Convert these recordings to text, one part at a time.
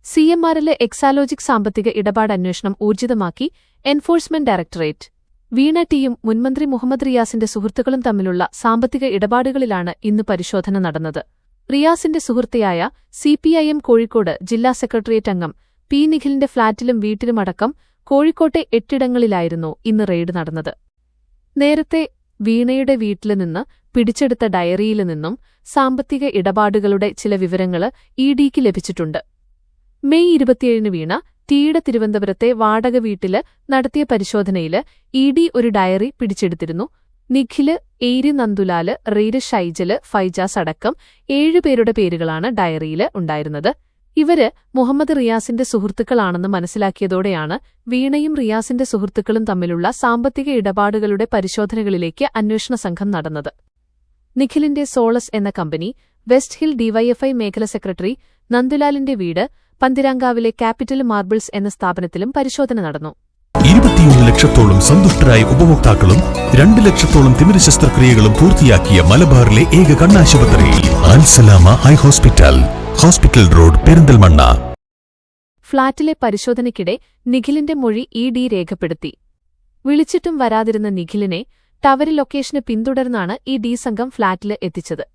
സിഎംആറിലെ എക്സാലോജിക് സാമ്പത്തിക ഇടപാട് അന്വേഷണം ഊർജിതമാക്കി എൻഫോഴ്സ്മെന്റ് ഡയറക്ടറേറ്റ്. വീണ ടിയും മുൻമന്ത്രി മുഹമ്മദ് റിയാസിന്റെ സുഹൃത്തുക്കളും തമ്മിലുള്ള സാമ്പത്തിക ഇടപാടുകളിലാണ് ഇന്ന് പരിശോധന നടന്നത്. റിയാസിന്റെ സുഹൃത്തിയായ സിപിഐഎം കോഴിക്കോട് ജില്ലാ സെക്രട്ടേറിയറ്റ് അംഗം പി. നിഖിലിന്റെ ഫ്ളാറ്റിലും വീട്ടിലുമടക്കം കോഴിക്കോട്ടെ 8 ഇന്ന് റെയ്ഡ് നടന്നത്. നേരത്തെ വീണയുടെ വീട്ടിൽനിന്ന് പിടിച്ചെടുത്ത ഡയറിയിൽ നിന്നും സാമ്പത്തിക ഇടപാടുകളുടെ ചില വിവരങ്ങൾ ഇഡിക്ക് ലഭിച്ചിട്ടുണ്ട്. മെയ് 27 വീണ ടിയുടെ തിരുവനന്തപുരത്തെ വാടക വീട്ടില് നടത്തിയ പരിശോധനയില് ഇഡി ഒരു ഡയറി പിടിച്ചെടുത്തിരുന്നു. നിഖില്, എയ്രി നന്ദുലാല്, റെയ്ഡ് ഷൈജല്, ഫൈജാസ് അടക്കം 7 പേരുടെ പേരുകളാണ് ഡയറിയില് ഉണ്ടായിരുന്നത്. ഇവര് മുഹമ്മദ് റിയാസിന്റെ സുഹൃത്തുക്കളാണെന്ന് മനസ്സിലാക്കിയതോടെയാണ് വീണയും റിയാസിന്റെ സുഹൃത്തുക്കളും തമ്മിലുള്ള സാമ്പത്തിക ഇടപാടുകളുടെ പരിശോധനകളിലേക്ക് അന്വേഷണ സംഘം നടന്നത്. നിഖിലിന്റെ സോളസ് എന്ന കമ്പനി, വെസ്റ്റ് ഹിൽ ഡിവൈഎഫ്ഐ മേഖല സെക്രട്ടറി നന്ദുലാലിന്റെ വീട്, പന്തിരാങ്കാവിലെ ക്യാപിറ്റൽ മാർബിൾസ് എന്ന സ്ഥാപനത്തിലും പരിശോധന നടന്നു. 21 ലക്ഷത്തോളം സന്തുഷ്ടരായ ഉപഭോക്താക്കളും 2 ലക്ഷത്തോളം തിമിര ശസ്ത്രക്രിയകളും പൂർത്തിയാക്കിയ മലബാറിലെ ഏക കണ്ണാശുപത്രി Al Salama high hospital, hospital road, Perinthalmanna. ഫ്ളാറ്റിലെ പരിശോധനയ്ക്കിടെ നിഖിലിന്റെ മൊഴി ഇഡി രേഖപ്പെടുത്തി. വിളിച്ചിട്ടും വരാതിരുന്ന നിഖിലിനെ ടവർ ലൊക്കേഷന് പിന്തുടർന്നാണ് ഇഡി സംഘം ഫ്ളാറ്റില് എത്തിച്ചത്.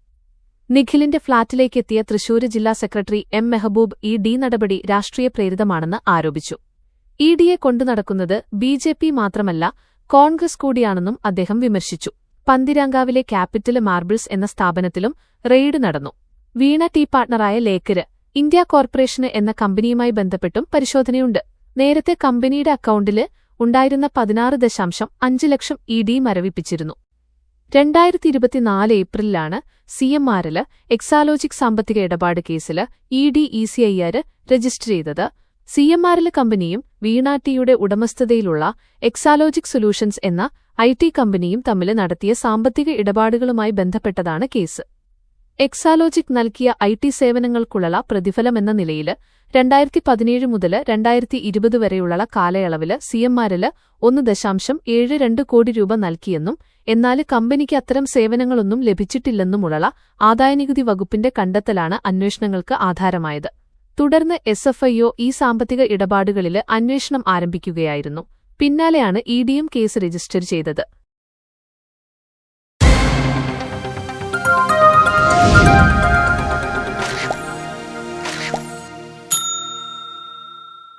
നിഖിലിന്റെ ഫ്ളാറ്റിലേക്കെത്തിയ തൃശൂര് ജില്ലാ സെക്രട്ടറി എം. മെഹബൂബ് ഇഡി നടപടി രാഷ്ട്രീയ പ്രേരിതമാണെന്ന് ആരോപിച്ചു. ഇഡിയെ കൊണ്ടുനടക്കുന്നത് ബിജെപി മാത്രമല്ല, കോൺഗ്രസ് കൂടിയാണെന്നും അദ്ദേഹം വിമർശിച്ചു. പന്തിരാങ്കാവിലെ ക്യാപിറ്റൽ മാർബിൾസ് എന്ന സ്ഥാപനത്തിലും റെയ്ഡ് നടന്നു. വീണ ടി പാർട്ണറായ ലേക്കര് ഇന്ത്യ കോർപ്പറേഷന് എന്ന കമ്പനിയുമായി ബന്ധപ്പെട്ടും പരിശോധനയുണ്ട്. നേരത്തെ കമ്പനിയുടെ അക്കൗണ്ടില് ഉണ്ടായിരുന്ന 16.5 ലക്ഷം ഇഡി മരവിപ്പിച്ചിരുന്നു. 2024 ഏപ്രിലാണ് സിഎംആറില് എക്സാലോജിക് സാമ്പത്തിക ഇടപാട് കേസില് ഇഡി ഇസിഐആർ രജിസ്റ്റർ ചെയ്തത്. സിഎംആറില് കമ്പനിയും വീണ ടിയുടെ ഉടമസ്ഥതയിലുള്ള എക്സാലോജിക് സൊല്യൂഷൻസ് എന്ന ഐടി കമ്പനിയും തമ്മിൽ നടത്തിയ സാമ്പത്തിക ഇടപാടുകളുമായി ബന്ധപ്പെട്ടതാണ് കേസ്. എക്സാലോജിക് നൽകിയ ഐടി സേവനങ്ങൾക്കുള്ള പ്രതിഫലമെന്ന നിലയില് 2017 മുതൽ 2020 വരെയുള്ള കാലയളവില് സിഎംആറില് 1.72 കോടി രൂപ നൽകിയെന്നും എന്നാല് കമ്പനിക്ക് അത്തരം സേവനങ്ങളൊന്നും ലഭിച്ചിട്ടില്ലെന്നുമുള്ള ആദായനികുതി വകുപ്പിന്റെ കണ്ടെത്തലാണ് അന്വേഷണങ്ങൾക്ക് ആധാരമായത്. തുടർന്ന് എസ്എഫ്ഐഒ ഈ സാമ്പത്തിക ഇടപാടുകളില് അന്വേഷണം ആരംഭിക്കുകയായിരുന്നു. പിന്നാലെയാണ് ഇഡിയും കേസ് രജിസ്റ്റർ ചെയ്തത്.